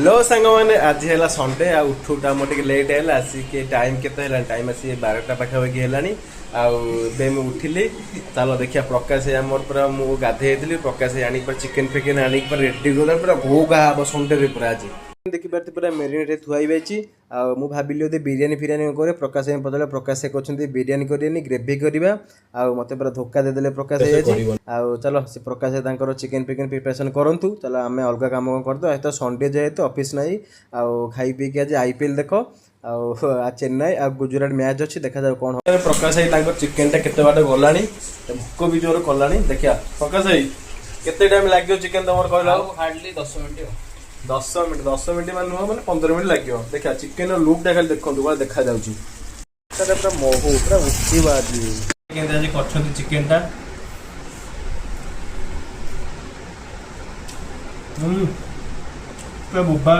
लो सांग मैंने आज है संडे आ उठूटा मोटे लेट है आसिक टाइम के टाइम आसी 12टा पाखापाखि है उठिली चलो देखिए प्रकाश मोर पूरा मुझे गाधे प्रकाश आनी चिकेन फिकेन आनी रेडी पूरा घोगा हम संडे पूरा आज देखिए पूरा मेरीनेट थुआई मु भाविली बोधे बिरियानी फिरियानी करे प्रकाश पचारे प्रकाश कहते बिरियानी करेनि ग्रेवी करवा मत पूरा धोखा देदेले प्रकाश चलो से प्रकाश चिकेन फिकेन प्रिपरेसन करूँ चलो आम अलग कम करदे तो संडे जेहेतु ऑफिस नहीं खाई पी आज आईपीएल देख आ चेन्नई आ गुजरात मैच अच्छी देखा जाए कौन प्रकाश भाई चिकेन टा केते बाट गला भोक भी जोर कला देखिया प्रकाश भाई केते टाइम लगे चिकेन तुम कहला हार्डली 10 मिनट 10 मिनट मान नुह मैंने 15 मिनट लगे देखा चिकेन लुक टा खाली देखो देखा जाऊँगी पूरा महू पूरा उठिबा आज चिकेन टा पूरा बुफा